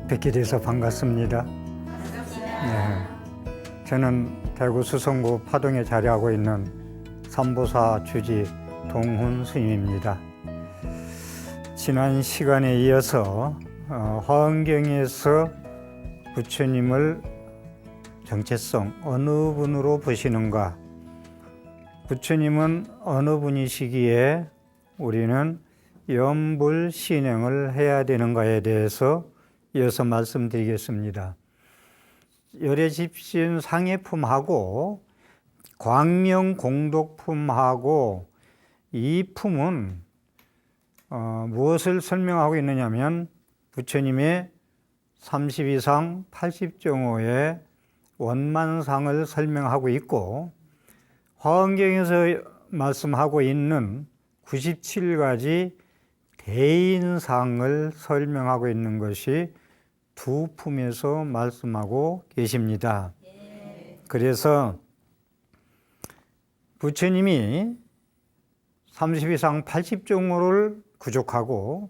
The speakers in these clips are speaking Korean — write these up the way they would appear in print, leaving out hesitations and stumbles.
뵙게 돼서 반갑습니다. 네, 저는 대구 수성구 파동에 자리하고 있는 삼보사 주지 동훈 스님입니다. 지난 시간에 이어서 화엄경에서 부처님을 정체성 어느 분으로 보시는가, 부처님은 어느 분이시기에 우리는 염불신행을 해야 되는가에 대해서 이어서 말씀드리겠습니다. 열애집신 상해품하고 광명공덕품하고 이 품은 무엇을 설명하고 있느냐면 부처님의 32상 80정호의 원만상을 설명하고 있고, 화엄경에서 말씀하고 있는 97가지 대인상을 설명하고 있는 것이 두 품에서 말씀하고 계십니다. 그래서 부처님이 32상 80정호를 구족하고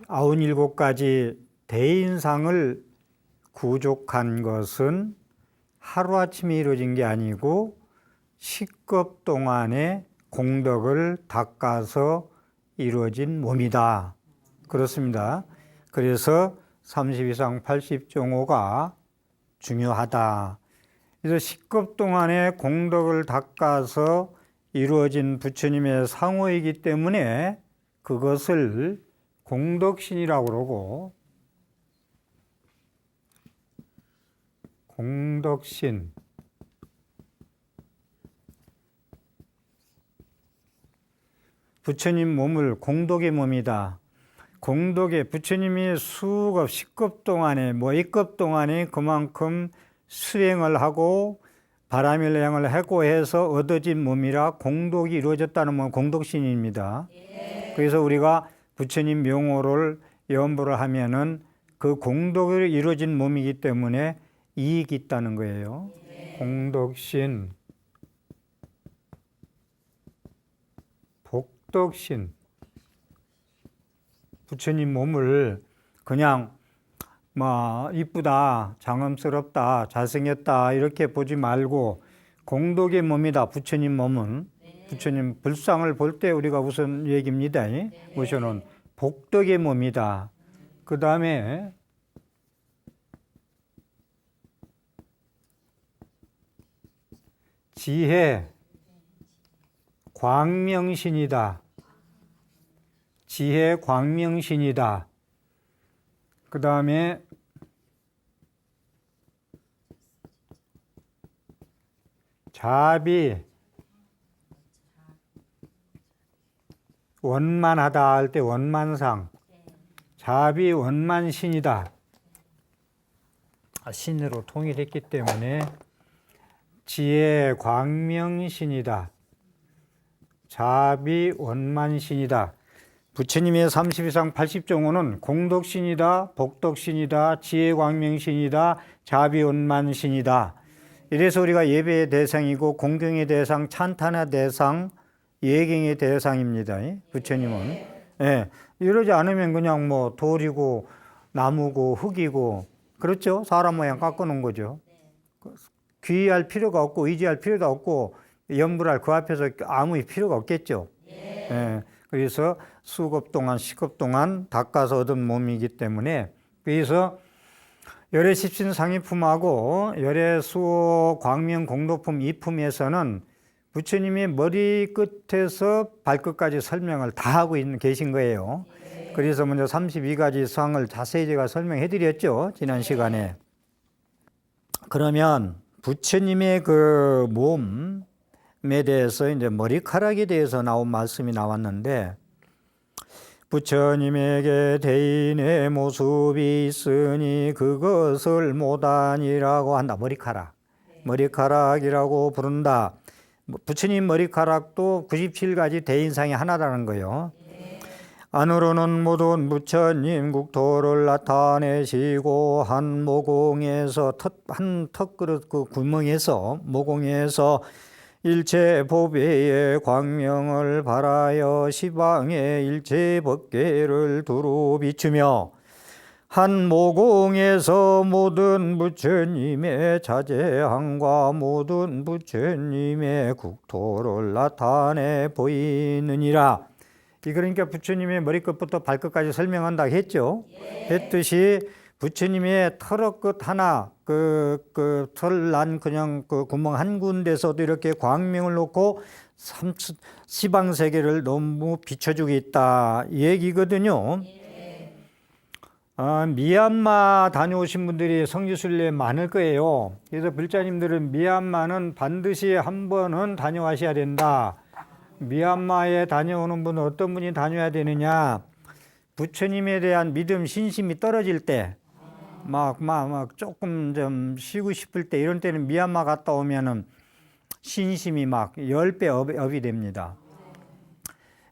97가지 대인상을 구족한 것은 하루아침에 이루어진 게 아니고 식겁 동안의 공덕을 닦아서 이루어진 몸이다. 그렇습니다. 그래서 32상 80정호가 중요하다. 그래서 식겁 동안의 공덕을 닦아서 이루어진 부처님의 상호이기 때문에 그것을 공덕신이라고 그러고, 공덕신, 부처님 몸을 공덕의 몸이다. 공덕의 부처님이 수급, 식급 동안에, 모익급 동안에 그만큼 수행을 하고 바라밀행을 하고 해서 얻어진 몸이라 공덕이 이루어졌다는 건 공덕신입니다. 그래서 우리가 부처님 명호를 염불을 하면은 그 공덕으로 이루어진 몸이기 때문에 이익이 있다는 거예요. 공덕신, 복덕신. 부처님 몸을 그냥 이쁘다, 장엄스럽다, 잘생겼다 이렇게 보지 말고 공덕의 몸이다. 부처님 몸은 부처님 불상을 볼 때 우리가 우선 얘기입니다. 우선은 복덕의 몸이다. 그 다음에 지혜, 광명신이다. 지혜, 광명신이다. 그 다음에 자비, 원만하다 할 때 원만상, 자비 원만신이다. 신으로 통일했기 때문에 지혜 광명신이다. 자비 원만신이다. 부처님의 32상 80정호는 공덕신이다, 복덕신이다, 지혜광명신이다, 자비원만신이다. 이래서 우리가 예배의 대상이고 공경의 대상, 찬탄의 대상, 예경의 대상입니다. 부처님은. 이러지 않으면 그냥 돌이고 나무고 흙이고, 그렇죠? 사람 모양 깎아놓은 거죠. 귀의할 필요가 없고 의지할 필요도 없고 염불할 그 앞에서 아무 필요가 없겠죠. 그래서 수급 동안, 식급 동안 닦아서 얻은 몸이기 때문에, 그래서 열애십신 상의품하고 열애수호 광명 공덕품 이 품에서는 부처님이 머리 끝에서 발끝까지 설명을 다 하고 계신 거예요. 그래서 먼저 32가지 상을 자세히 제가 설명해 드렸죠, 지난 시간에. 그러면 부처님의 그 몸에 대해서 이제 머리카락에 대해서 나온 말씀이 나왔는데, 부처님에게 대인의 모습이 있으니 그것을 못하니라고 한다. 머리카락. 머리카락이라고 부른다. 부처님 머리카락도 97가지 대인상이 하나라는 거예요. 안으로는 모든 부처님 국토를 나타내시고 한 모공에서 한 턱그릇 그 구멍에서 모공에서 일체 보배의 광명을 발하여 시방의 일체 법계를 두루 비추며 한 모공에서 모든 부처님의 자제함과 모든 부처님의 국토를 나타내 보이느니라. 그러니까 부처님의 머리끝부터 발끝까지 설명한다 했죠. 했듯이 부처님의 털어 끝 하나, 털 난 그냥 그 구멍 한 군데서도 이렇게 광명을 놓고 시방 세계를 너무 비춰주고 있다 이 얘기거든요. 미얀마 다녀오신 분들이 성지순례 많을 거예요. 그래서 불자님들은 미얀마는 반드시 한 번은 다녀와셔야 된다. 미얀마에 다녀오는 분은 어떤 분이 다녀야 되느냐? 부처님에 대한 믿음, 신심이 떨어질 때, 막 조금 좀 쉬고 싶을 때, 이런 때는 미얀마 갔다 오면은 신심이 막 10배 업이 됩니다.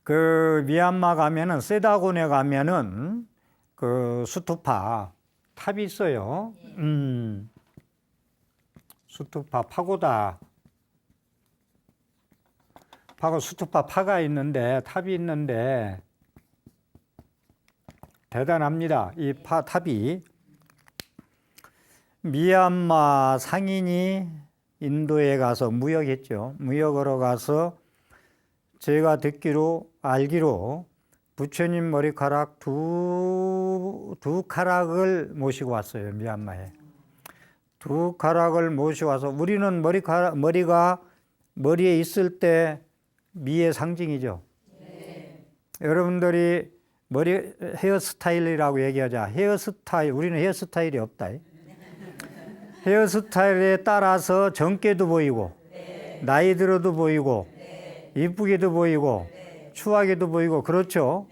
그 미얀마 가면은, 세다곤에 가면은 그 수투파 탑이 있어요. 수투파 파고다. 수투파 파가 있는데, 탑이 있는데, 대단합니다. 이 탑이. 미얀마 상인이 인도에 가서 무역했죠. 무역으로 가서 제가 알기로 부처님 머리카락 두 가락을 모시고 왔어요. 미얀마에. 두 가락을 모시고 와서 우리는 머리가 머리에 있을 때 미의 상징이죠. 여러분들이 머리 헤어스타일이라고 얘기하자. 헤어스타일, 우리는 헤어스타일이 없다. 헤어스타일에 따라서 젊게도 보이고, 나이 들어도 보이고, 이쁘게도 보이고, 추하게도 보이고, 그렇죠?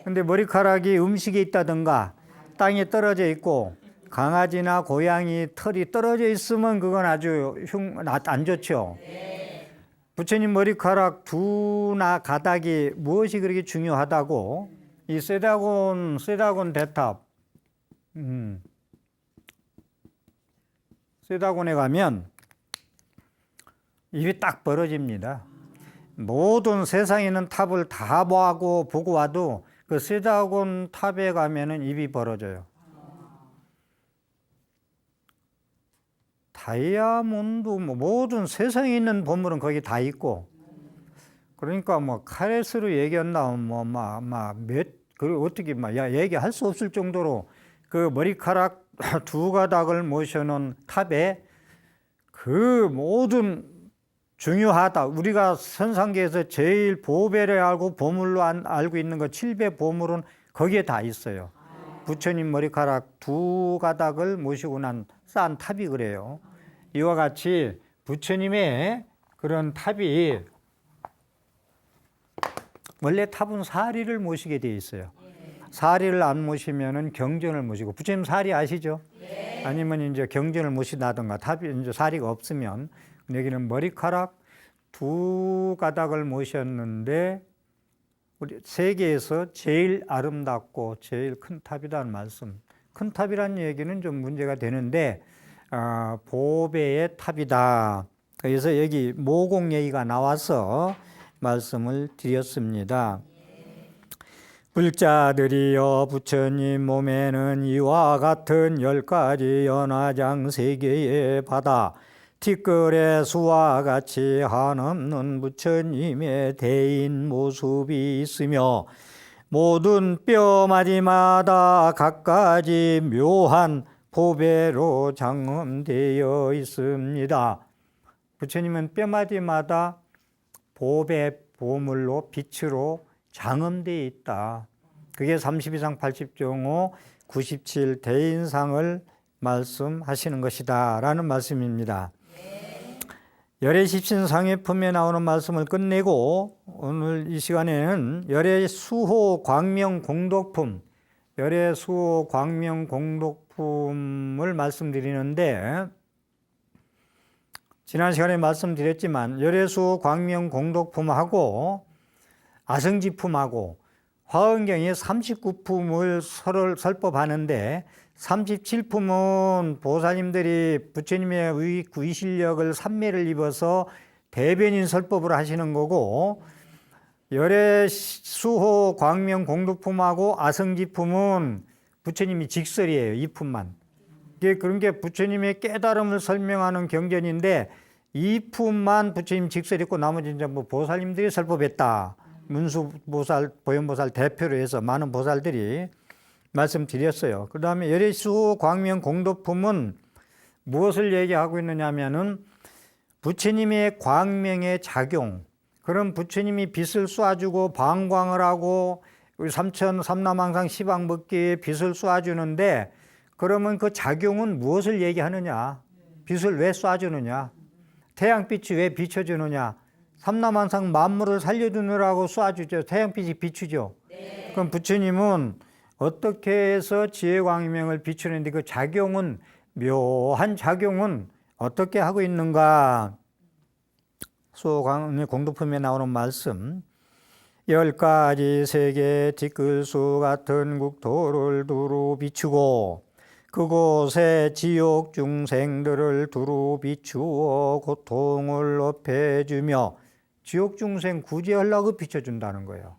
근데 머리카락이 음식에 있다든가, 땅에 떨어져 있고, 강아지나 고양이 털이 떨어져 있으면 그건 아주 안 좋죠. 부처님 머리카락 두나 가닥이 무엇이 그렇게 중요하다고? 이 세다곤 대탑, 세다곤에 가면 입이 딱 벌어집니다. 모든 세상에 있는 탑을 다 보고 와도 그 세다곤 탑에 가면은 입이 벌어져요. 다이아몬드, 모든 세상에 있는 보물은 거기 다 있고, 그러니까 카레스로 얘기한다면 그리고 어떻게 얘기할 수 없을 정도로 그 머리카락 두 가닥을 모셔놓은 탑에 그 모든 중요하다. 우리가 선상계에서 제일 보배를 알고 보물로 알고 있는 거 7배 보물은 거기에 다 있어요. 부처님 머리카락 두 가닥을 모시고 쌓은 탑이 그래요. 이와 같이 부처님의 그런 탑이, 원래 탑은 사리를 모시게 되어 있어요. 사리를 안 모시면은 경전을 모시고, 부처님 사리 아시죠? 아니면 이제 경전을 모시다든가 탑이 이제 사리가 없으면, 여기는 머리카락 두 가닥을 모셨는데 우리 세계에서 제일 아름답고 제일 큰 탑이라는 말씀. 큰 탑이라는 얘기는 좀 문제가 되는데 보배의 탑이다. 그래서 여기 모공 얘기가 나와서 말씀을 드렸습니다. 불자들이여, 부처님 몸에는 이와 같은 10가지 연화장 3개의 바다, 티끌의 수와 같이 한없는 부처님의 대인 모습이 있으며 모든 뼈마디마다 각가지 묘한 보배로 장엄되어 있습니다. 부처님은 뼈마디마다 보배, 보물로, 빛으로 장엄되어 있다. 그게 32상 80종호 97 대인상을 말씀하시는 것이다 라는 말씀입니다. 열애 십신상회품에 나오는 말씀을 끝내고 오늘 이 시간에는 열애 수호 광명 공덕품, 열애 수호 광명 공덕품을 말씀드리는데, 지난 시간에 말씀드렸지만 열애 수호 광명 공덕품하고 아성지품하고 화엄경이 39품을 설법하는데 37품은 보살님들이 부처님의 의실력을 삼매를 입어서 대변인 설법을 하시는 거고, 열애 수호 광명 공덕품하고 아성지품은 부처님이 직설이에요. 이 품만. 그런 게 부처님의 깨달음을 설명하는 경전인데 이 품만 부처님 직설했고 나머지 이제 뭐 보살님들이 설법했다. 문수보살, 보현보살 대표로 해서 많은 보살들이 말씀드렸어요. 그 다음에 열애수 광명 공도품은 무엇을 얘기하고 있느냐 하면은 부처님의 광명의 작용, 그런 부처님이 빛을 쏴주고 방광을 하고 우리 삼남항상 시방법계에 빛을 쏴주는데 그러면 그 작용은 무엇을 얘기하느냐? 빛을 왜 쏴주느냐? 태양빛이 왜 비춰주느냐? 삼남항상 만물을 살려주느라고 쏴주죠. 태양빛이 비추죠. 네. 그럼 부처님은 어떻게 해서 지혜광명을 비추는데 그 작용은, 묘한 작용은 어떻게 하고 있는가? 수호광 공도품에 나오는 말씀, 10가지 세계 티끌수 같은 국토를 두루 비추고 그곳에 지옥 중생들을 두루 비추어 고통을 업해주며, 지옥 중생 구제하려고 비춰준다는 거예요.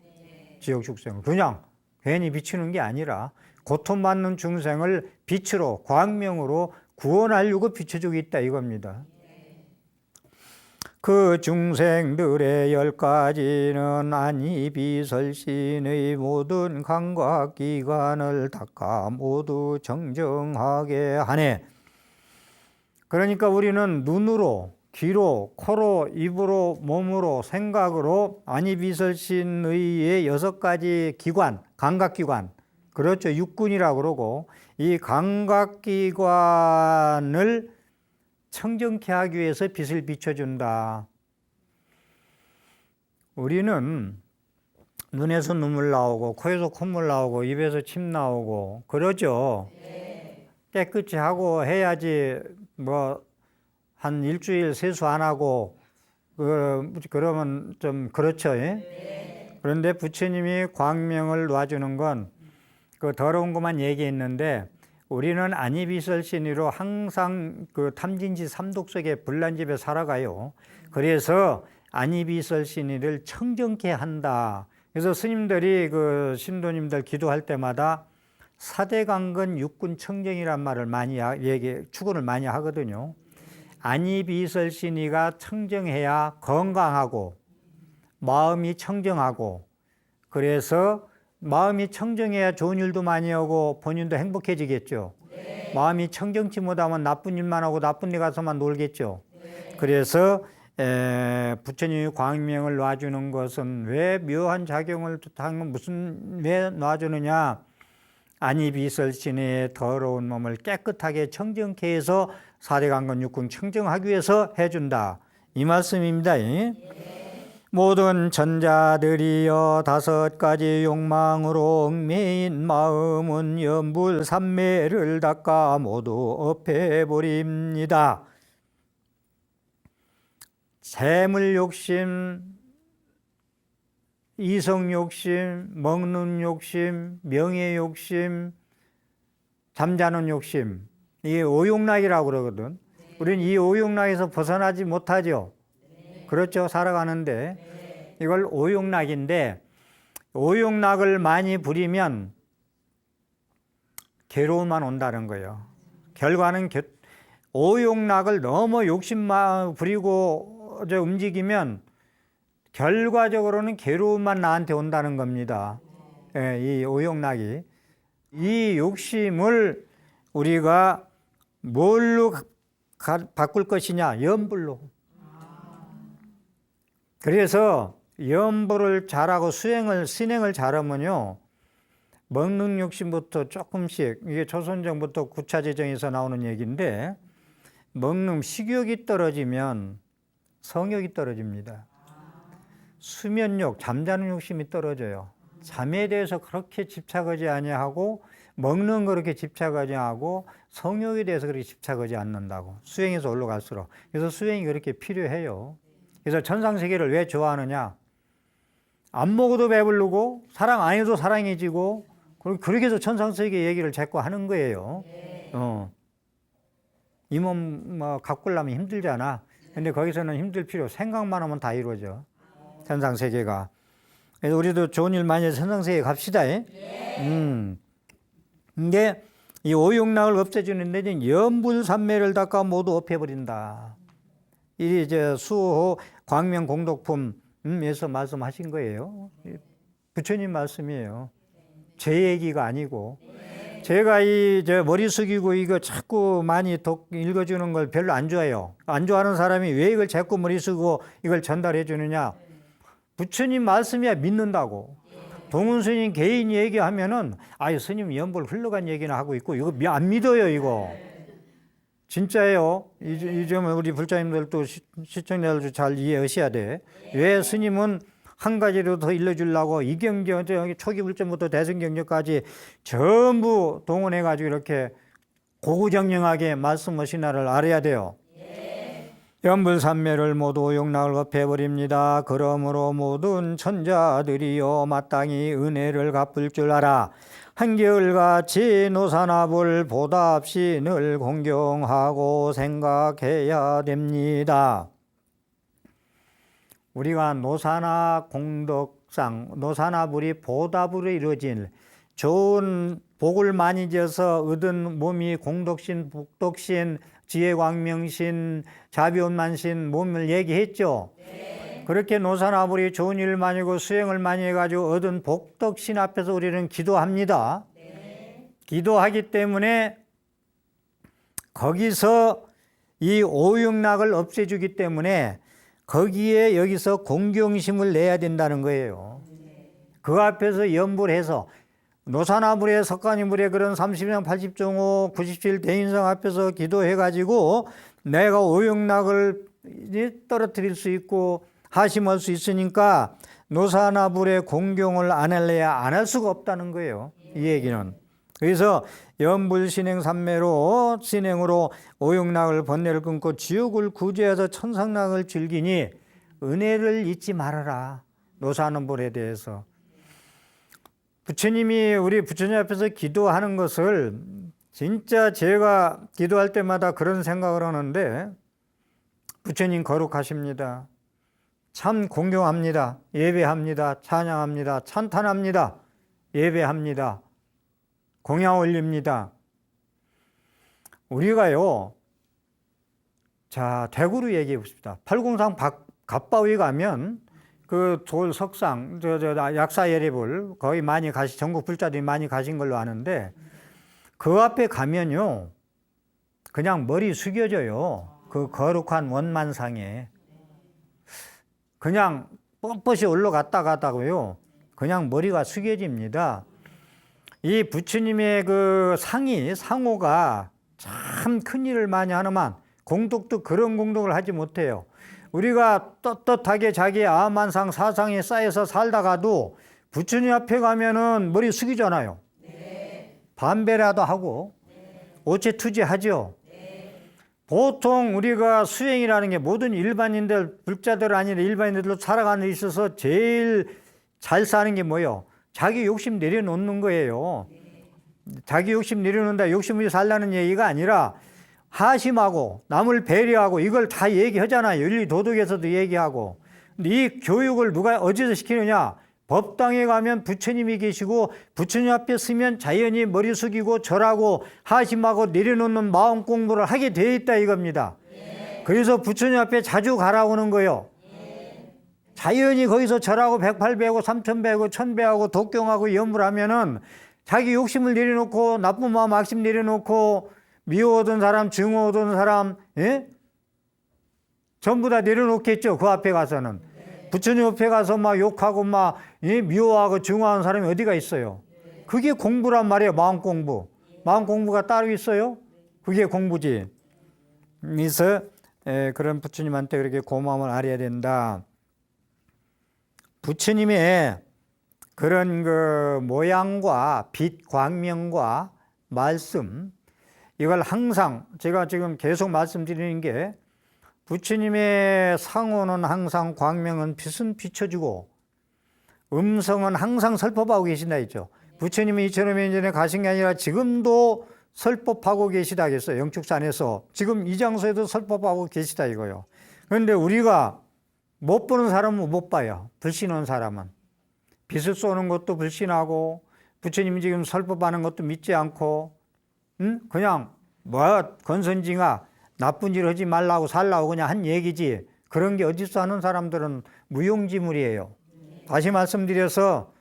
지옥 중생을 그냥 괜히 비추는 게 아니라 고통받는 중생을 빛으로, 광명으로 구원하려고 비춰주고 있다 이겁니다. 그 중생들의 10가지는 안이비설신의 모든 감각기관을 닦아 모두 정정하게 하네. 그러니까 우리는 눈으로, 귀로, 코로, 입으로, 몸으로, 생각으로 안이비설신의 6가지 기관, 감각기관, 그렇죠. 육군이라고 그러고, 이 감각기관을 청정케 하기 위해서 빛을 비춰준다. 우리는 눈에서 눈물 나오고 코에서 콧물 나오고 입에서 침 나오고 그러죠. 네. 깨끗이 하고 해야지 뭐 한 일주일 세수 안 하고 그러면 좀 그렇죠. 네. 그런데 부처님이 광명을 놔주는 건 그 더러운 것만 얘기했는데 우리는 안이비설신으로 항상 그 탐진지 삼독 속에 불난집에 살아가요. 그래서 안이비설신을 청정케 한다. 그래서 스님들이 그 신도님들 기도할 때마다 사대강건 육군 청정이란 말을 많이 축원을 많이 하거든요. 안이비설신이가 청정해야 건강하고 마음이 청정하고, 그래서 마음이 청정해야 좋은 일도 많이 하고 본인도 행복해지겠죠. 네. 마음이 청정치 못하면 나쁜 일만 하고 나쁜 데 가서만 놀겠죠. 네. 그래서 부처님이 광명을 놔주는 것은 왜 묘한 작용을 하는, 왜 놔주느냐? 안이비설신의 더러운 몸을 깨끗하게 청정케 해서 사대강건 육군 청정하기 위해서 해준다. 이 말씀입니다. 네. 모든 천자들이여 5가지 욕망으로 얽매인 마음은 염불 삼매를 닦아 모두 업해버립니다. 재물 욕심, 이성 욕심, 먹는 욕심, 명예 욕심, 잠자는 욕심, 이게 오욕락이라고 그러거든. 우리는 이 오욕락에서 벗어나지 못하죠. 그렇죠. 살아가는데 이걸 오욕락인데, 오욕락을 많이 부리면 괴로움만 온다는 거예요. 결과는 오욕락을 너무 욕심만 부리고 움직이면 결과적으로는 괴로움만 나한테 온다는 겁니다. 이 오욕락이. 이 욕심을 우리가 뭘로 바꿀 것이냐? 염불로. 그래서 염불을 잘하고 신행을 잘하면요, 먹는 욕심부터 조금씩, 이게 조선정부터 구차제정에서 나오는 얘기인데, 먹는 식욕이 떨어지면 성욕이 떨어집니다. 수면욕, 잠자는 욕심이 떨어져요. 잠에 대해서 그렇게 집착하지 아니하고, 먹는 거 그렇게 집착하지 않고, 성욕에 대해서 그렇게 집착하지 않는다고. 수행에서 올라갈수록. 그래서 수행이 그렇게 필요해요. 그래서 천상세계를 왜 좋아하느냐? 안 먹어도 배부르고 사랑 안 해도 사랑해지고, 그렇게 해서 천상세계 얘기를 자꾸 하는 거예요. 이 몸 가꾸려면 힘들잖아. 근데 거기서는 힘들 필요, 생각만 하면 다 이루어져. 천상세계가. 그래서 우리도 좋은 일 많이 해서 천상세계 갑시다. 근데 이 오용락을 없애주는데 염불산매를 닦아 모두 없애버린다. 이 이제 수호 광명 공덕품에서 말씀하신 거예요. 부처님 말씀이에요. 제 얘기가 아니고. 제가 머리 숙이고 이거 자꾸 많이 읽어주는 걸 별로 안 좋아해요. 안 좋아하는 사람이 왜 이걸 자꾸 머리 숙이고 이걸 전달해 주느냐. 부처님 말씀이야 믿는다고. 동은 스님 개인 얘기하면은 아유 스님 연불 흘러간 얘기나 하고 있고 이거 안 믿어요 이거. 진짜예요. 이 점은 우리 불자님들도 시청자들도 잘 이해하셔야 돼. 왜 스님은 한 가지로 더 일러주려고 이경경 초기 불점부터 대승경전까지 전부 동원해가지고 이렇게 고구정령하게 말씀하시나를 알아야 돼요. 염불산매를 모두 오용락을 없애버립니다. 그러므로 모든 천자들이여 마땅히 은혜를 갚을 줄 알아. 한결같이 노산합을 보답시 늘 공경하고 생각해야 됩니다. 우리가 노산합 공덕상, 노산합을이 보답으로 이루어진 좋은 복을 많이 지어서 얻은 몸이 공덕신, 복덕신, 지혜광명신, 자비원만신 몸을 얘기했죠. 네. 그렇게 노산합을이 좋은 일을 많이 하고 수행을 많이 해가지고 얻은 복덕신 앞에서 우리는 기도합니다. 네. 기도하기 때문에 거기서 이 오용락을 없애주기 때문에 거기에 여기서 공경심을 내야 된다는 거예요. 그 앞에서 염불해서 노산합을의 석가니물의 그런 30년 80종호 97 대인성 앞에서 기도해가지고 내가 오용락을 떨어뜨릴 수 있고 하심할 수 있으니까 노산합을의 공경을 안 할래야 안 할 수가 없다는 거예요. 이 얘기는. 그래서 염불신행삼매로 신행으로 오용락을 번뇌를 끊고 지옥을 구제해서 천상락을 즐기니 은혜를 잊지 말아라. 노산합을에 대해서. 부처님이 우리 부처님 앞에서 기도하는 것을 진짜 제가 기도할 때마다 그런 생각을 하는데 부처님 거룩하십니다. 참 공경합니다. 예배합니다. 찬양합니다. 찬탄합니다. 예배합니다. 공양 올립니다. 우리가요, 자, 대구로 얘기해 봅시다. 팔공산 갑바위 가면 그 돌 석상, 약사 예례불 거의 많이 전국 불자들이 많이 가신 걸로 아는데 그 앞에 가면요, 그냥 머리 숙여져요. 그 거룩한 원만상에. 그냥 뻣뻣이 올라갔다가요, 그냥 머리가 숙여집니다. 이 부처님의 그 상호가 참 큰 일을 많이 하는만 공덕도 그런 공덕을 하지 못해요. 우리가 떳떳하게 자기 아만상 사상에 쌓여서 살다가도 부처님 앞에 가면은 머리 숙이잖아요. 네. 반배라도 하고 오체투지하죠. 네. 보통 우리가 수행이라는 게 모든 일반인들, 불자들 아니라 일반인들로 살아가는 데 있어서 제일 잘 사는 게 뭐예요? 자기 욕심 내려놓는 거예요. 자기 욕심 내려놓는다, 욕심을 살라는 얘기가 아니라 하심하고 남을 배려하고 이걸 다 얘기하잖아요. 윤리도덕에서도 얘기하고. 근데 이 교육을 누가 어디서 시키느냐? 법당에 가면 부처님이 계시고 부처님 앞에 서면 자연히 머리 숙이고 절하고 하심하고 내려놓는 마음 공부를 하게 되어 있다 이겁니다. 그래서 부처님 앞에 자주 가라고 하는 거예요. 자연히 거기서 절하고 108배하고 3000배하고 1000배하고 독경하고 염불하면은 자기 욕심을 내려놓고 나쁜 마음 악심 내려놓고 미워하던 사람 증오하던 사람 전부 다 내려놓겠죠. 그 앞에 가서는. 부처님 앞에 가서 막 욕하고 막 미워하고 증오하는 사람이 어디가 있어요. 그게 공부란 말이에요. 마음 공부. 마음 공부가 따로 있어요. 그게 공부지. 그래서 그런 부처님한테 그렇게 고마움을 알아야 된다. 부처님의 그런 그 모양과 빛, 광명과 말씀, 이걸 항상 제가 지금 계속 말씀드리는 게 부처님의 상호는 항상 광명은 빛은 비춰주고 음성은 항상 설법하고 계신다 했죠. 부처님이 2000년 전에 가신 게 아니라 지금도 설법하고 계시다 했어요. 영축산에서. 지금 이 장소에도 설법하고 계시다 이거요. 그런데 우리가 못 보는 사람은 못 봐요. 불신한 사람은. 빛을 쏘는 것도 불신하고 부처님이 지금 설법하는 것도 믿지 않고, 그냥 뭐 건선징아 나쁜 일 하지 말라고 살라고 그냥 한 얘기지. 그런 게 어디서 하는 사람들은 무용지물이에요. 다시 말씀드려서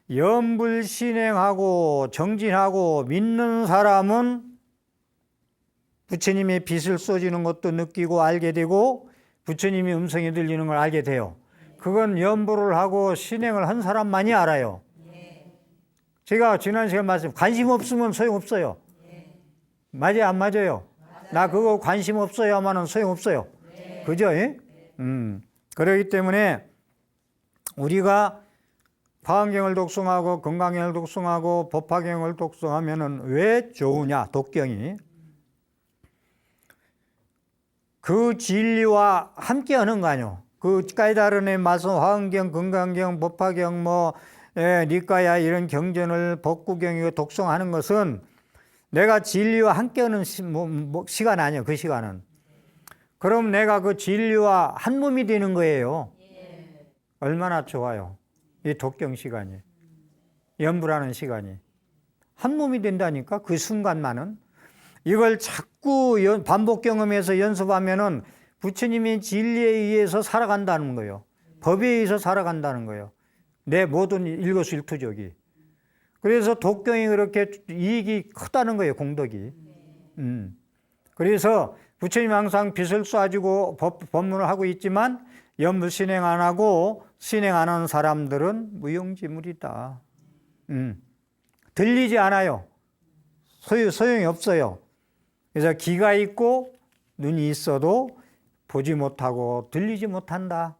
염불 신행하고 정진하고 믿는 사람은 부처님의 빛을 쏘지는 것도 느끼고 알게 되고 부처님의 음성이 들리는 걸 알게 돼요. 그건 염불을 하고 신행을 한 사람만이 알아요. 제가 지난 시간 말씀, 관심 없으면 소용없어요. 맞아요, 안 맞아요? 나 그거 관심 없어요 하면은 소용없어요. 그죠? 예? 그렇기 때문에 우리가 화엄경을 독송하고 건강경을 독송하고 법화경을 독송하면은 왜 좋으냐? 독경이 그 진리와 함께 하는 거 아니요. 그 깨달음의 말씀 화엄경, 건강경, 법화경 니까야 이런 경전을 법구경이고 독송하는 것은 내가 진리와 함께 하는 시간 아니에요. 그 시간은. 그럼 내가 그 진리와 한 몸이 되는 거예요. 얼마나 좋아요. 이 독경 시간이. 연불하는 시간이. 한 몸이 된다니까 그 순간만은. 이걸 자꾸 반복 경험해서 연습하면은 부처님의 진리에 의해서 살아간다는 거예요. 법에 의해서 살아간다는 거예요. 내 모든 일거수일투족이. 그래서 독경이 그렇게 이익이 크다는 거예요, 공덕이. 그래서 부처님 항상 빛을 쏴주고 법문을 하고 있지만 염불 신행 안 하고 신행 안 하는 사람들은 무용지물이다. 들리지 않아요. 소용이 없어요. 그래서 귀가 있고 눈이 있어도 보지 못하고 들리지 못한다.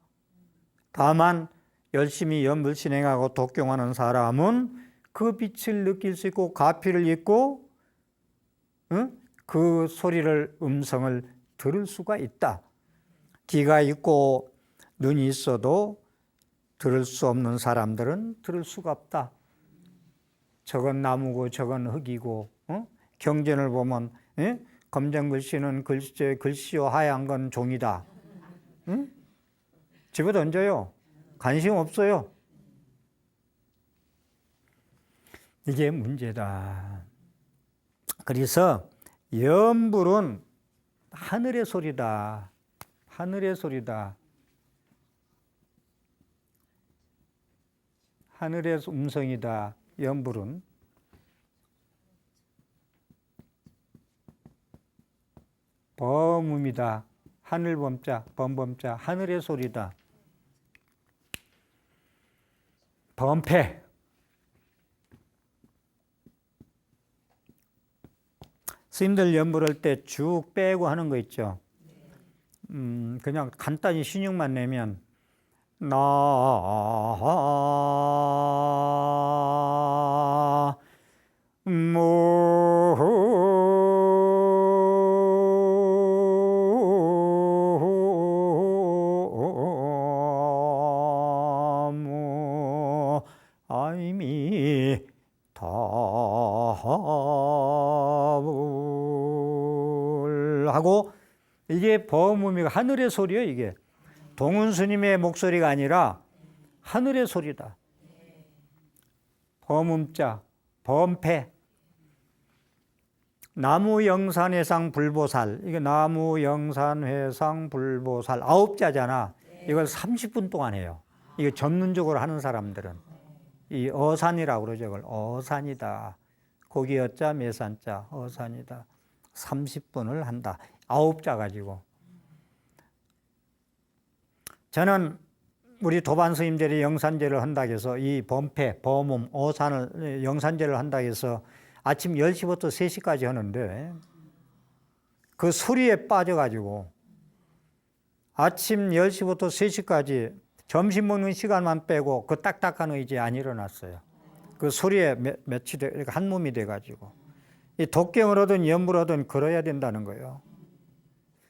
다만 열심히 염불 신행하고 독경하는 사람은 그 빛을 느낄 수 있고 가피를 입고 그 소리를 음성을 들을 수가 있다. 귀가 있고 눈이 있어도 들을 수 없는 사람들은 들을 수가 없다. 저건 나무고 저건 흙이고 경전을 보면 검정 글씨는 글씨요 하얀 건 종이다. 집어 던져요. 관심 없어요. 이게 문제다. 그래서 염불은 하늘의 소리다. 하늘의 소리다. 하늘의 음성이다. 염불은. 범음이다. 하늘범자, 범범자, 하늘의 소리다. 범패. 스님들 염불할 때 쭉 빼고 하는 거 있죠. 그냥 간단히 신용만 내면 하고 이게 범음이가 하늘의 소리예요. 이게 동은 스님의 목소리가 아니라 하늘의 소리다. 범음자, 범패. 나무영산회상 불보살. 이게 나무영산회상 불보살 9자잖아. 이걸 30분 동안 해요. 이거 전문적으로 하는 사람들은 이 어산이라고 그러죠. 이걸 어산이다. 고기 어자 매산자 어산이다. 30분을 한다. 9자 가지고. 저는 우리 도반 스님들이 영산제를 한다고 해서 이 범패, 범음, 어산을 영산제를 한다고 해서 아침 10시부터 3시까지 하는데 그 소리에 빠져가지고 아침 10시부터 3시까지 점심 먹는 시간만 빼고 그 딱딱한 의지에 안 일어났어요. 그 소리에 한 몸이 돼가지고. 이 독경을 하든 염불을 하든 걸어야 된다는 거예요.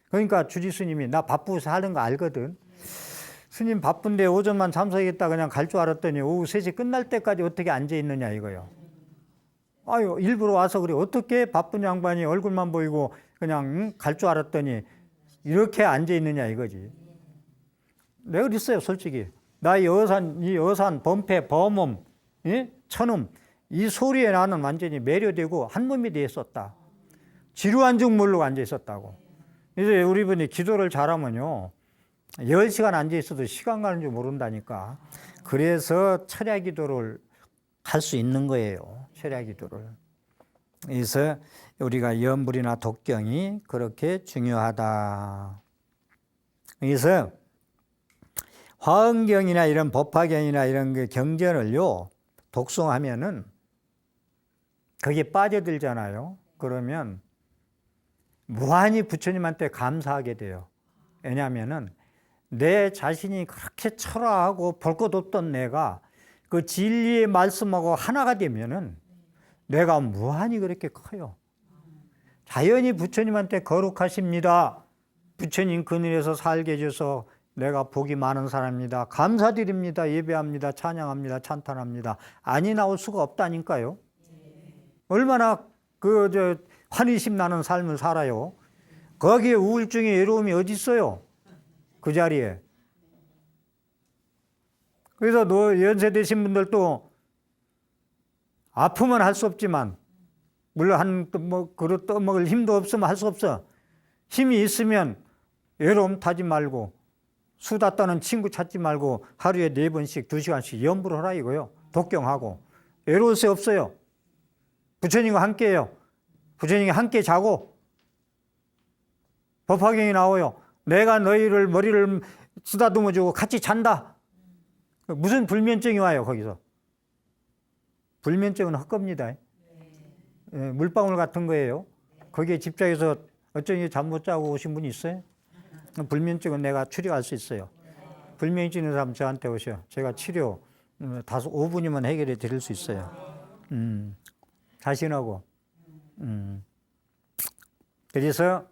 그러니까 주지 스님이 나 바쁘서 하는 거 알거든. 스님 바쁜데 오전만 참석했다 그냥 갈 줄 알았더니 오후 3시 끝날 때까지 어떻게 앉아 있느냐 이거요. 아유 일부러 와서 그래. 어떻게 바쁜 양반이 얼굴만 보이고 그냥 갈 줄 알았더니 이렇게 앉아 있느냐 이거지. 내가 그랬어요 솔직히. 나 이 어산, 범패, 범음, 천음 이 소리에 나는 완전히 매료되고 한 몸이 되어 있었다. 지루한 중 모르고 앉아 있었다고. 이제 우리 분이 기도를 잘하면요, 10시간 앉아 있어도 시간 가는 줄 모른다니까. 그래서 철야 기도를 할 수 있는 거예요. 철야 기도를. 그래서 우리가 염불이나 독경이 그렇게 중요하다. 그래서 화엄경이나 이런 법화경이나 이런 게 경전을요, 독송하면은 거기에 빠져들잖아요. 그러면 무한히 부처님한테 감사하게 돼요. 왜냐하면은 내 자신이 그렇게 초라하고 볼 것 없던 내가 그 진리의 말씀하고 하나가 되면은 내가 무한히 그렇게 커요. 자연히 부처님한테 거룩하십니다. 부처님 그늘에서 살게 해줘서 내가 복이 많은 사람입니다. 감사드립니다. 예배합니다. 찬양합니다. 찬탄합니다. 아니 나올 수가 없다니까요. 얼마나 환희심 나는 삶을 살아요. 거기에 우울증이 외로움이 어디 있어요? 그 자리에. 그래서 연세 되신 분들도 아프면 할 수 없지만, 물론 그릇 떠먹을 힘도 없으면 할 수 없어. 힘이 있으면 외로움 타지 말고, 수다 떠는 친구 찾지 말고 하루에 4번씩 2시간씩 염불을 하라 이거요. 독경하고. 외로울 새 없어요. 부처님과 함께해요. 부처님과 함께 자고 법화경이 나와요. 내가 너희를 머리를 쓰다듬어 주고 같이 잔다. 무슨 불면증이 와요 거기서. 불면증은 헛겁니다. 물방울 같은 거예요. 거기에 집착해서 어쩌니 잠 못 자고 오신 분이 있어요? 불면증은 내가 치료할 수 있어요. 불면증 있는 사람 저한테 오셔. 제가 치료 5분이면 해결해 드릴 수 있어요. 자신하고. 그래서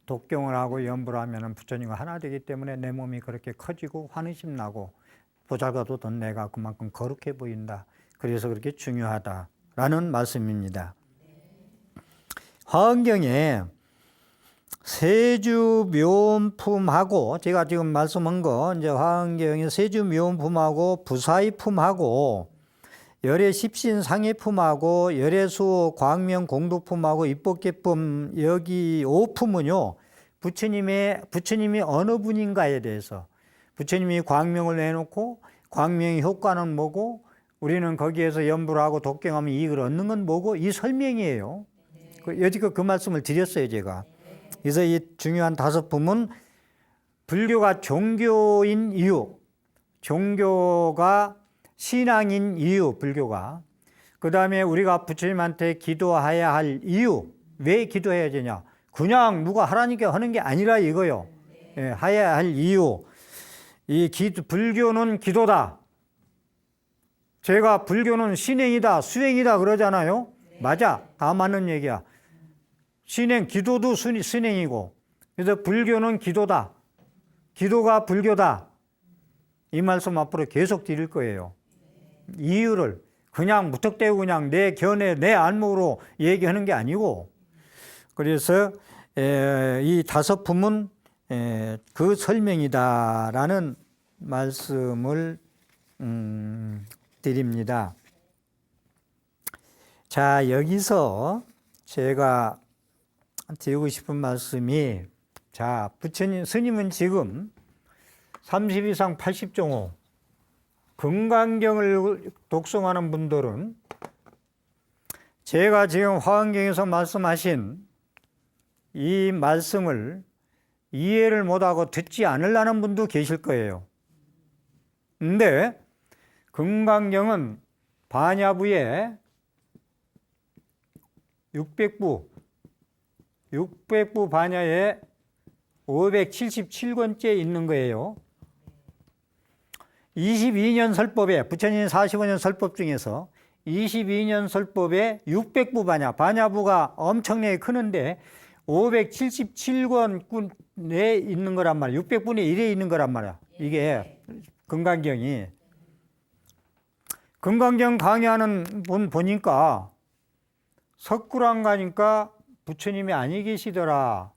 독경을 하고 염불을 하면 부처님과 하나 되기 때문에 내 몸이 그렇게 커지고 환희심 나고 보잘것없던 내가 그만큼 거룩해 보인다. 그래서 그렇게 중요하다라는 말씀입니다. 화엄경에 세주묘음품하고, 제가 지금 말씀한 거, 이제 화엄경에 세주묘음품하고 부사의품하고 열애 십신 상해품하고 열애수 광명 공도품하고 입법계품, 여기 5품은요, 부처님이 어느 분인가에 대해서, 부처님이 광명을 내놓고 광명의 효과는 뭐고 우리는 거기에서 염불을 하고 독경하면 이익을 얻는 건 뭐고, 이 설명이에요. 여지껏 그 말씀을 드렸어요 제가. 그래서 이 중요한 5품은 불교가 종교인 이유, 종교가 신앙인 이유, 불교가. 그 다음에 우리가 부처님한테 기도해야 할 이유, 왜 기도해야 되냐. 그냥 누가 하라니까 하는 게 아니라 이거요. 해야 할 이유. 불교는 기도다. 제가 불교는 신행이다, 수행이다 그러잖아요. 맞아. 다 맞는 얘기야. 기도도 신행이고. 그래서 불교는 기도다. 기도가 불교다. 이 말씀 앞으로 계속 드릴 거예요. 이유를 그냥 무턱대고 그냥 내 견해, 내 안목으로 얘기하는 게 아니고. 그래서 이 5품은 그 설명이다라는 말씀을 드립니다. 자, 여기서 제가 드리고 싶은 말씀이, 자, 스님은 지금 30 이상 80종호 금강경을 독송하는 분들은 제가 지금 화엄경에서 말씀하신 이 말씀을 이해를 못하고 듣지 않으려는 분도 계실 거예요. 근데 금강경은 반야부에 600부 반야에 577권째 있는 거예요. 22년 설법에, 부처님 45년 설법 중에서 22년 설법에 600부 반야부가 엄청나게 크는데 577권에 있는 거란 말이야. 600분의 1에 있는 거란 말이야. 이게 금강경이. 금강경 강의하는 분 보니까 석굴암 가니까 부처님이 아니 계시더라.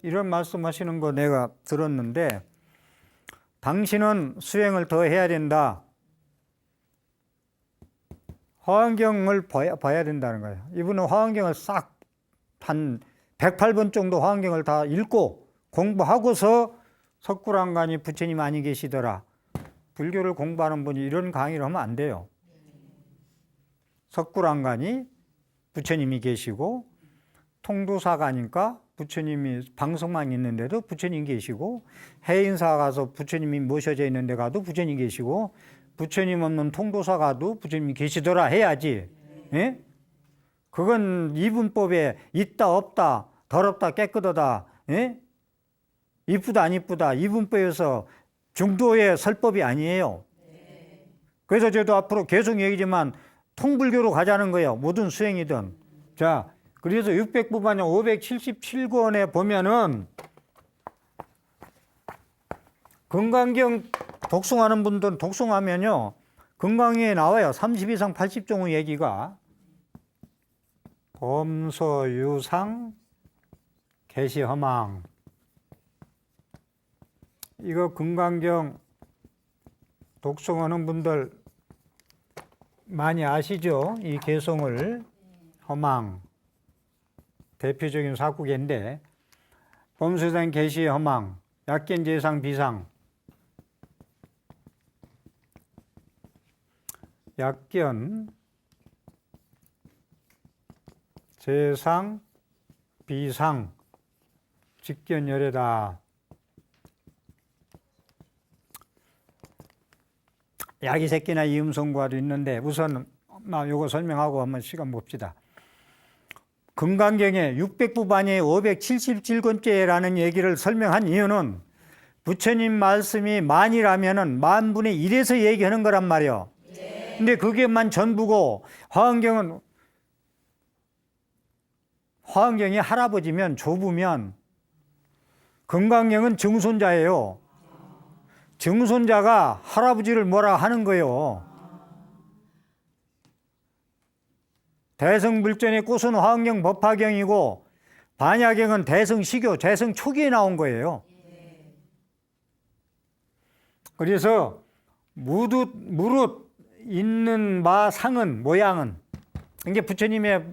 이런 말씀하시는 거 내가 들었는데, 당신은 수행을 더 해야 된다. 화환경을 봐야 된다는 거예요. 이분은 화환경을 싹 한 108번 정도 화환경을 다 읽고 공부하고서 석굴안간이 부처님 아니 계시더라. 불교를 공부하는 분이 이런 강의를 하면 안 돼요. 석굴안간이 부처님이 계시고 통도사가니까 부처님이 방석만 있는데도 부처님 계시고 해인사 가서 부처님이 모셔져 있는데 가도 부처님 계시고 부처님 없는 통도사 가도 부처님이 계시더라 해야지. 예? 그건 이분법에 있다 없다 더럽다 깨끗하다 예? 이쁘다 안 이쁘다 이분법에서 중도의 설법이 아니에요. 그래서 저도 앞으로 계속 얘기지만 통불교로 가자는 거예요. 모든 수행이든. 자, 그래서 600부반영 577권에 보면은 금강경 독송하는 분들 독송하면요. 금강경에 나와요. 30 이상 80종의 얘기가. 범소유상 계시허망. 이거 금강경 독송하는 분들 많이 아시죠? 이 개송을. 허망. 대표적인 사구계인데 범소유상 계시허망. 약견 재상 비상. 약견 재상 비상 직견열애다. 약이 새끼나 이음성과도 있는데 우선 요거 설명하고 한번 시간 봅시다. 금강경에 600부반이 577권째라는 얘기를 설명한 이유는 부처님 말씀이 만이라면은 만분의 1에서 얘기하는 거란 말이요. 근데 그게만 전부고 화환경이 할아버지면 좁으면 금강경은 증손자예요. 증손자가 할아버지를 뭐라 하는 거예요. 대성불전의 꽃은 화환경 법화경이고 반야경은 대성시교, 대성초기에 나온 거예요. 그래서 무릇 있는 바 상은 모양은 이게 부처님의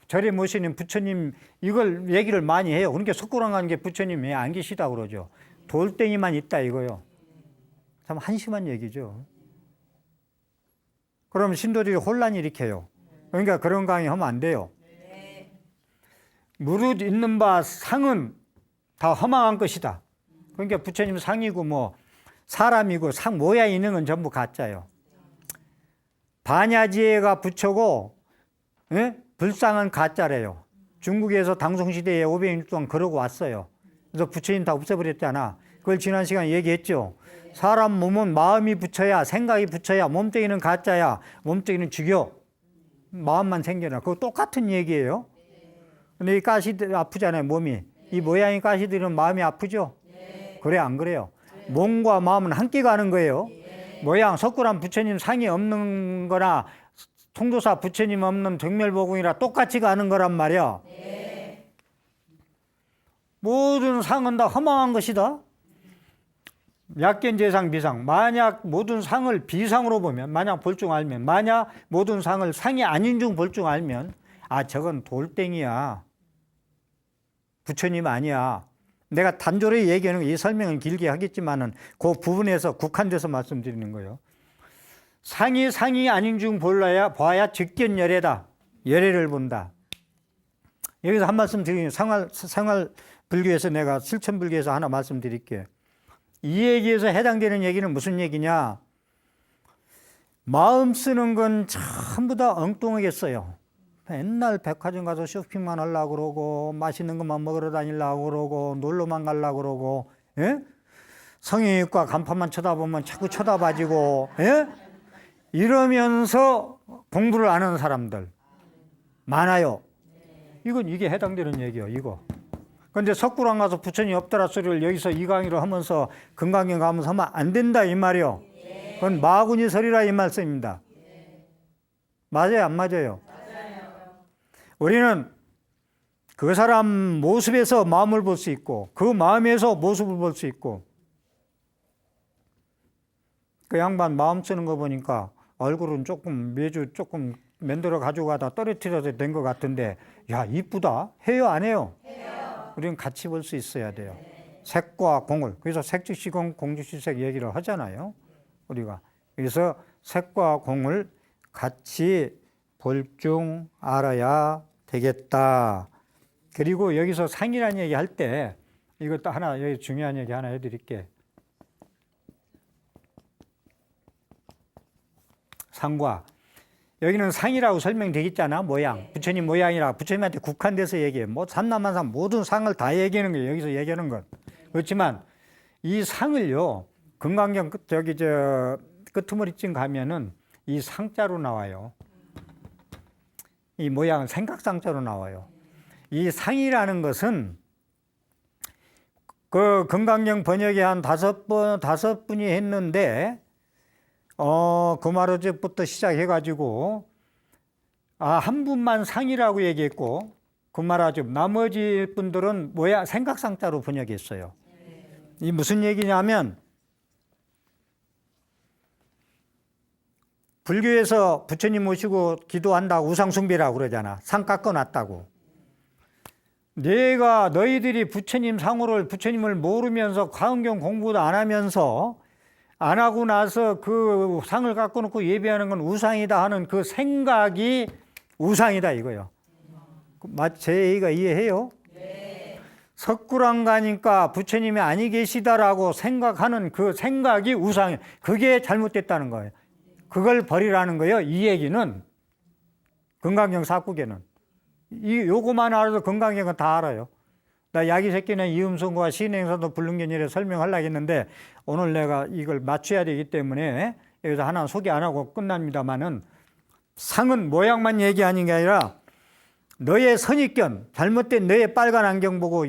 절에 모시는 부처님 이걸 얘기를 많이 해요. 그러니까 석굴안간 게 부처님이 안 계시다고 그러죠. 돌덩이만 있다 이거요. 참 한심한 얘기죠. 그럼 신도들이 혼란 일으켜요. 그러니까 그런 강의 하면 안 돼요. 무릇 있는 바 상은 다 허망한 것이다. 그러니까 부처님 상이고 뭐 사람이고 상 모양 있는 건 전부 가짜예요. 반야지혜가 부처고 예? 불상은 가짜래요. 중국에서 당송시대에 500년 동안 그러고 왔어요. 그래서 부처님 다 없애버렸잖아. 그걸 지난 시간에 얘기했죠. 사람 몸은 마음이 부처야, 생각이 부처야, 몸뚱이는 가짜야, 몸뚱이는 죽여. 마음만 생겨나. 그거 똑같은 얘기예요. 근데 이 가시들 아프잖아요, 몸이. 이 모양이 가시들은 마음이 아프죠? 그래, 안 그래요? 몸과 마음은 함께 가는 거예요. 모양, 석굴안 부처님 상이 없는 거나 통도사 부처님 없는 정멸보궁이라 똑같이 가는 거란 말이야. 모든 상은 다 허망한 것이다. 약견 재상 비상. 만약 모든 상을 비상으로 보면, 만약 볼 줄 알면, 만약 모든 상을 상이 아닌 중 볼 줄 알면, 아, 저건 돌덩이야. 부처님 아니야. 내가 단조로이 얘기하는 거, 이 설명은 길게 하겠지만은 그 부분에서 국한돼서 말씀드리는 거예요. 상이 아닌 중 봐야 직견열애다. 열애를 본다. 여기서 한 말씀 드리면 생활불교에서 내가 실천불교에서 하나 말씀드릴게요. 이 얘기에서 해당되는 얘기는 무슨 얘기냐? 마음 쓰는 건 전부 다 엉뚱하게 써요. 맨날 백화점 가서 쇼핑만 하려고 그러고 맛있는 것만 먹으러 다니려고 그러고 놀러만 가려고 그러고 예? 성형외과 간판만 쳐다보면 자꾸 쳐다봐지고 예? 이러면서 공부를 안 하는 사람들 많아요. 이게 해당되는 얘기예요. 이거. 그런데 석굴안 가서 부처님 없더라 소리를 여기서 이 강의를 하면서 금강경 가면서 하면 안 된다 이 말이요. 그건 마구니 설이라 이 말씀입니다. 맞아요, 안 맞아요? 우리는 그 사람 모습에서 마음을 볼 수 있고 그 마음에서 모습을 볼 수 있고 그 양반 마음 쓰는 거 보니까 얼굴은 매주 조금 만들어 가지고 가다 떨어뜨려서 된 것 같은데, 야, 이쁘다. 해요, 안 해요? 해요. 우리는 같이 볼 수 있어야 돼요. 색과 공을. 그래서 색즉시공, 공즉시색 얘기를 하잖아요. 우리가. 그래서 색과 공을 같이 볼 줄 알아야 되겠다. 그리고 여기서 상이라는 얘기 할 때, 이것도 하나, 여기 중요한 얘기 하나 해드릴게. 상과. 여기는 상이라고 설명되겠잖아, 모양. 부처님 모양이라 부처님한테 국한돼서 얘기해. 뭐, 삼남한상 모든 상을 다 얘기하는 거예요. 여기서 얘기하는 건. 그렇지만, 이 상을요, 금강경 끄트머리쯤 가면은 이 상자로 나와요. 이 모양은 생각상자로 나와요. 이 상이라는 것은 그 금강경 번역에 한 다섯 분이 했는데, 금화로제부터 시작해가지고, 한 분만 상이라고 얘기했고, 금화로제, 나머지 분들은 모양, 생각상자로 번역했어요. 이 무슨 얘기냐면, 불교에서 부처님 모시고 기도한다고 우상숭배라고 그러잖아. 상 깎아놨다고. 내가 너희들이 부처님 상호를, 부처님을 모르면서 화엄경 공부도 안 하면서 안 하고 나서 그 상을 갖고 놓고 예배하는 건 우상이다 하는 그 생각이 우상이다 이거요. 제 얘기가 이해해요? 네. 석굴암 가니까 부처님이 아니 계시다라고 생각하는 그 생각이 우상이에요. 그게 잘못됐다는 거예요. 그걸 버리라는 거예요. 이 얘기는 금강경 사국에는. 요거만 알아도 금강경은 다 알아요. 나 야기새끼는 이음성과 신행선도 불능견이라 설명하려고 했는데 오늘 내가 이걸 맞춰야 되기 때문에 여기서 하나 소개 안 하고 끝납니다만은, 상은 모양만 얘기하는 게 아니라 너의 선입견, 잘못된 너의 빨간 안경 보고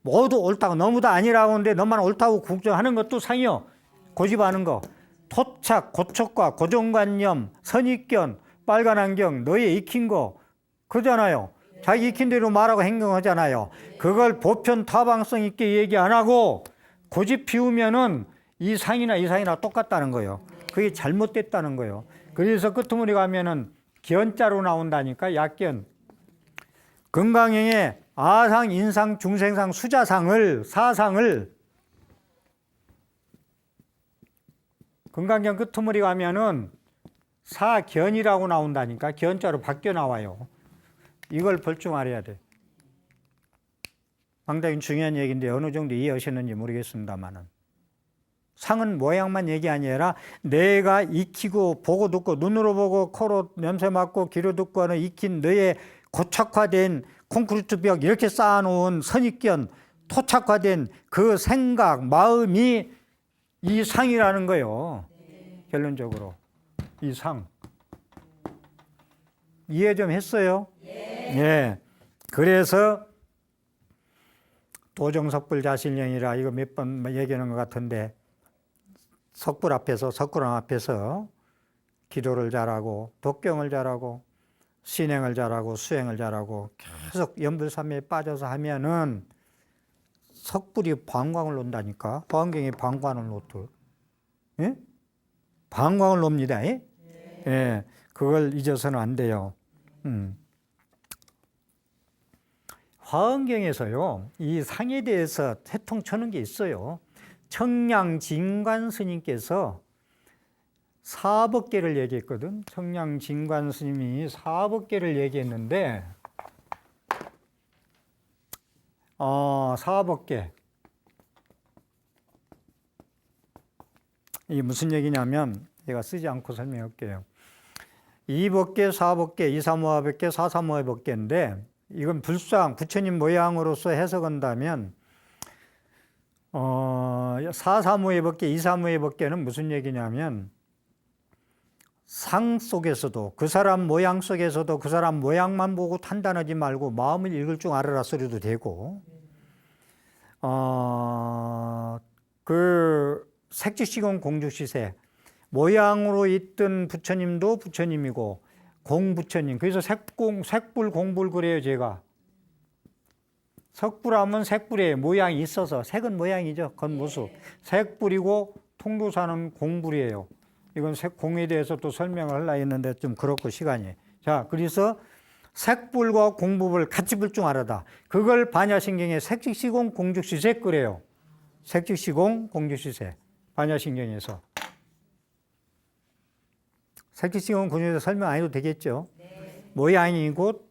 모두 옳다고, 너무도 아니라고 하는데 너만 옳다고 국정하는 것도 상이요. 고집하는 거. 토착, 고촉과 고정관념, 선입견, 빨간 안경, 너의 익힌 거 그러잖아요. 자기 익힌 대로 말하고 행동하잖아요. 그걸 보편 타방성 있게 얘기 안 하고 고집 피우면은 이 상이나 똑같다는 거예요. 그게 잘못됐다는 거예요. 그래서 끄트머리 가면은 견자로 나온다니까, 약견. 금강경에 아상, 인상, 중생상, 수자상을, 사상을 금강경 끄트머리 가면은 사견이라고 나온다니까, 견자로 바뀌어 나와요. 이걸 볼 줄 알아야 돼. 상당히 중요한 얘기인데 어느 정도 이해하셨는지 모르겠습니다만은, 상은 모양만 얘기 아니라 내가 익히고 보고 듣고 눈으로 보고 코로 냄새 맡고 귀로 듣고 하는 익힌 너의 고착화된 콘크리트 벽 이렇게 쌓아놓은 선입견, 토착화된 그 생각, 마음이 이 상이라는 거예요. 결론적으로 이 상. 이해 좀 했어요? 예. 그래서 도정석불 자실령이라 이거 몇 번 얘기하는 것 같은데, 석굴암 앞에서 기도를 잘하고 독경을 잘하고 신행을 잘하고 수행을 잘하고 계속 염불삼매에 빠져서 하면은 석불이 방광을 논다니까. 화엄경이 방광을 놓도. 예? 방광을 놉니다. 예? 예. 그걸 잊어서는 안 돼요. 화엄경에서요, 이 상에 대해서 해통 쳐는 게 있어요. 청량진관 스님께서 사법계를 얘기했거든. 청량진관 스님이 사법계를 얘기했는데, 사법계. 이게 무슨 얘기냐면, 제가 쓰지 않고 설명할게요. 이법계, 사법계, 이사무화법계, 사사무화법계인데, 이건 불상, 부처님 모양으로서 해석한다면, 사사무의 법계, 이사무의 법계는 무슨 얘기냐면, 상 속에서도, 그 사람 모양 속에서도 그 사람 모양만 보고 판단하지 말고 마음을 읽을 줄 알아라 소리도 되고, 그 색즉시공 공즉시색, 모양으로 있던 부처님도 부처님이고 공부처님. 그래서 색불 공불 그래요. 제가 석불하면 색불이에요. 모양이 있어서. 색은 모양이죠. 겉모습. 색불이고 통도사는 공불이에요. 이건 색공에 대해서 또 설명을 하려고 했는데 좀 그렇고 시간이 자, 그래서 색불과 공부불 같이 불 줄 알아다. 그걸 반야신경에 색직시공 공죽시색 그래요. 색직시공 공죽시색. 반야신경에서. 색직시공 공죽시색 설명 안 해도 되겠죠? 네. 모양이 곧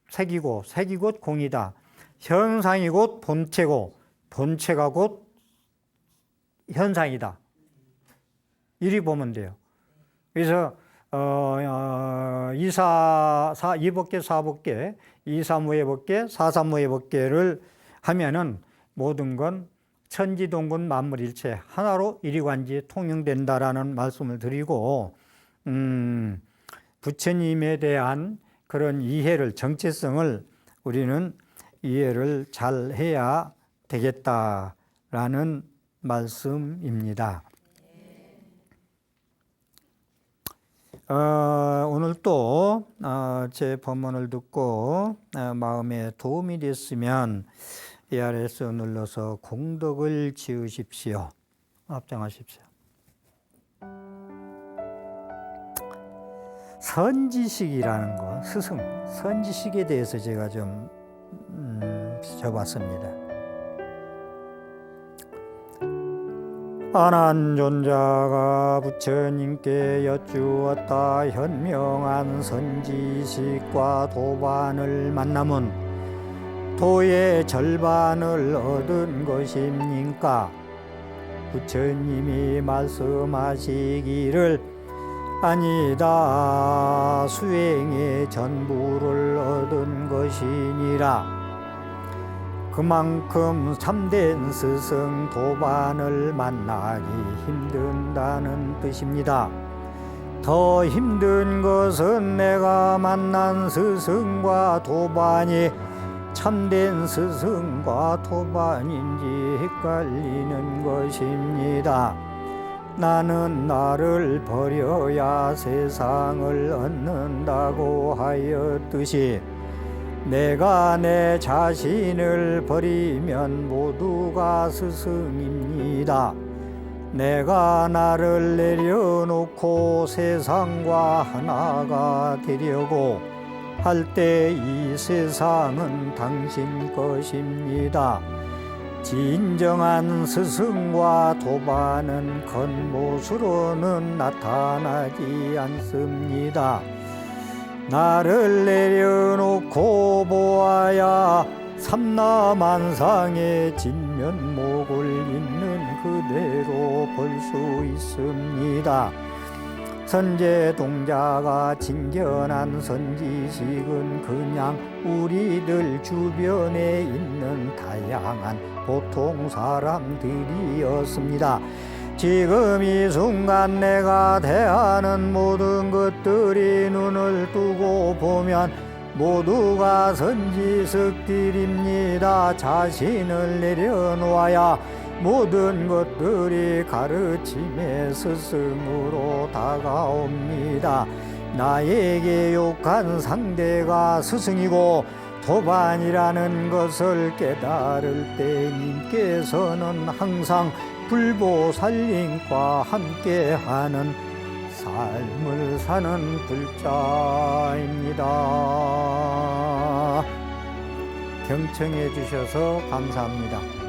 색이고 색이 곧 공이다. 현상이 곧 본체고 본체가 곧 현상이다. 이리 보면 돼요. 그래서 이법계, 사법계, 이사무예법계, 사사무예법계를 하면은 모든 건 천지동군 만물일체 하나로 일이관지 통용된다라는 말씀을 드리고, 부처님에 대한 그런 이해를, 정체성을 우리는 이해를 잘 해야 되겠다라는 말씀입니다. 오늘 또 제 법문을 듣고 마음에 도움이 됐으면 이 아래에서 눌러서 공덕을 지으십시오. 합장하십시오. 선지식이라는 거, 스승, 선지식에 대해서 제가 좀 적었습니다. 안한존자가 부처님께 여쭈었다. 현명한 선지식과 도반을 만나면 도의 절반을 얻은 것입니까? 부처님이 말씀하시기를 아니다. 수행의 전부를 얻은 것이니라. 그만큼 참된 스승 도반을 만나기 힘든다는 뜻입니다. 더 힘든 것은 내가 만난 스승과 도반이 참된 스승과 도반인지 헷갈리는 것입니다. 나는 나를 버려야 세상을 얻는다고 하였듯이 내가 내 자신을 버리면 모두가 스승입니다. 내가 나를 내려놓고 세상과 하나가 되려고 할 때 이 세상은 당신 것입니다. 진정한 스승과 도반은 겉모습으로는 나타나지 않습니다. 나를 내려놓고 보아야 삼라만상의 진면목을 있는 그대로 볼 수 있습니다. 선제동자가 진견한 선지식은 그냥 우리들 주변에 있는 다양한 보통 사람들이었습니다. 지금 이 순간 내가 대하는 모든 것들이 눈을 뜨고 보면 모두가 선지식들입니다. 자신을 내려놓아야 모든 것들이 가르침의 스승으로 다가옵니다. 나에게 욕한 상대가 스승이고 도반이라는 것을 깨달을 때 님께서는 항상 불보살님과 함께하는 삶을 사는 불자입니다. 경청해 주셔서 감사합니다.